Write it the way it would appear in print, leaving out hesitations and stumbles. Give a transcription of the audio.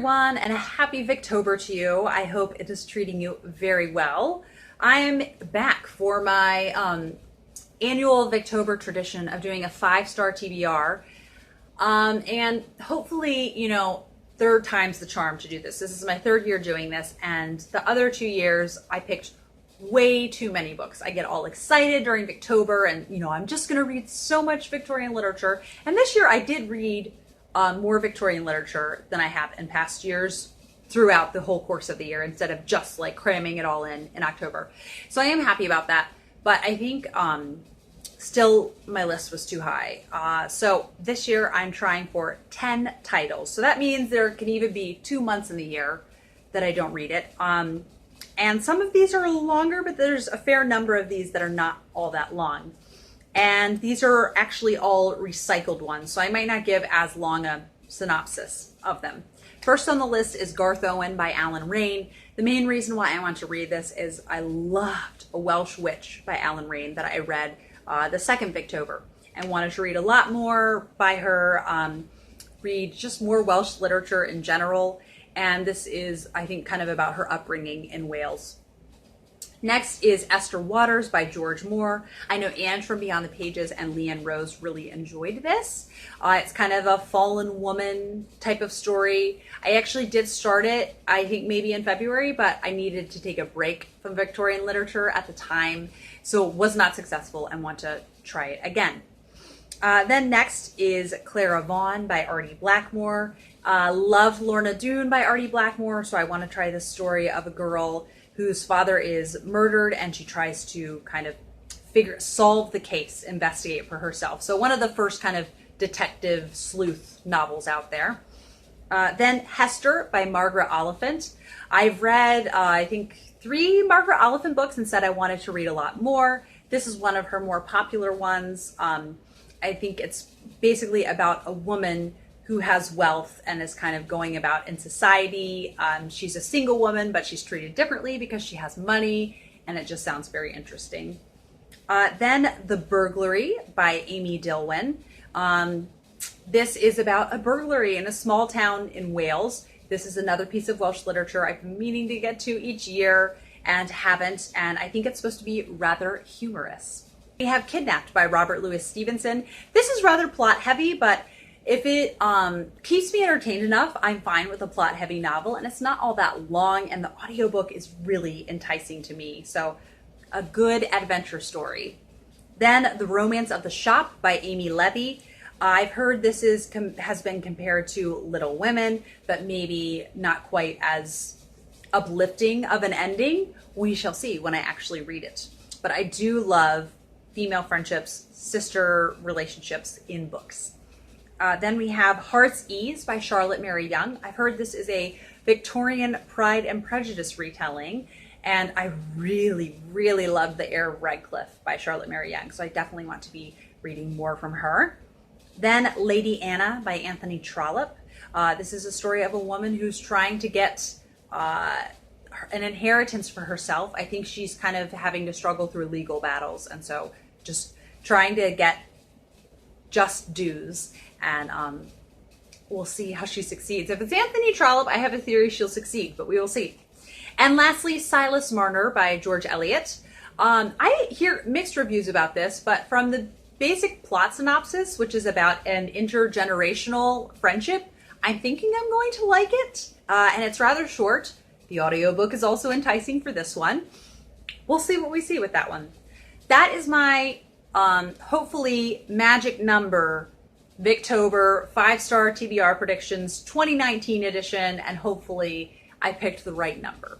everyone, and a happy Victober to you. I hope it is treating you very well. I am back for my annual Victober tradition of doing a 5-star TBR. And hopefully, you know, third time's the charm to do this. This is my third year doing this, and the other 2 years I picked way too many books. I get all excited during Victober and, you know, I'm just going to read so much Victorian literature. And this year I did read more Victorian literature than I have in past years throughout the whole course of the year, instead of just like cramming it all in October. So I am happy about that, but I think still my list was too high. So this year I'm trying for 10 titles. So that means there can even be 2 months in the year that I don't read it. And some of these are longer, but there's a fair number of these that are not all that long. And these are actually all recycled ones, so I might not give as long a synopsis of them. First on the list is Garthowen by Raine. The main reason why I want to read this is I loved A Welsh Witch by Raine that I read the second Victober, and wanted to read a lot more by her, read just more Welsh literature in general. And this is, I think, kind of about her upbringing in Wales. Next is Esther Waters by George Moore. I know Anne from Beyond the Pages and Leanne Rose really enjoyed this. It's kind of a fallen woman type of story. I actually did start it, I think maybe in February, but I needed to take a break from Victorian literature at the time, so it was not successful and want to try it again. Then next is Clara Vaughan by Artie Blackmore. Love Lorna Doone by Artie Blackmore, so I want to try this story of a girl whose father is murdered and she tries to kind of solve the case, investigate for herself. So one of the first kind of detective sleuth novels out there. Then Hester by Margaret Oliphant. I've read, I think, 3 Margaret Oliphant books and said I wanted to read a lot more. This is one of her more popular ones. I think it's basically about a woman who has wealth and is kind of going about in society. She's a single woman, but she's treated differently because she has money, and it just sounds very interesting. Then The Burglary by Amy Dilwyn. This is about a burglary in a small town in Wales. This is another piece of Welsh literature I've been meaning to get to each year and haven't, and I think it's supposed to be rather humorous. We have Kidnapped by Robert Louis Stevenson. This is rather plot heavy, but if it keeps me entertained enough, I'm fine with a plot-heavy novel, and it's not all that long, and the audiobook is really enticing to me. So, a good adventure story. Then, The Romance of the Shop by Amy Levy. I've heard this has been compared to Little Women, but maybe not quite as uplifting of an ending. We shall see when I actually read it. But I do love female friendships, sister relationships in books. Then we have Heartsease by Charlotte Mary Yonge. I've heard this is a Victorian Pride and Prejudice retelling, and I really, really love The Heir of Redcliffe by Charlotte Mary Yonge, so I definitely want to be reading more from her. Then Lady Anna by Anthony Trollope. This is a story of a woman who's trying to get an inheritance for herself. I think she's kind of having to struggle through legal battles, and so just trying to get just dues. And we'll see how she succeeds. If it's Anthony Trollope, I have a theory she'll succeed, but we will see. And lastly, Silas Marner by George Eliot. I hear mixed reviews about this, but from the basic plot synopsis, which is about an intergenerational friendship, I'm thinking I'm going to like it. And it's rather short. The audiobook is also enticing for this one. We'll see what we see with that one. That is my hopefully magic number Victober 5-star TBR predictions 2019 edition, and hopefully I picked the right number.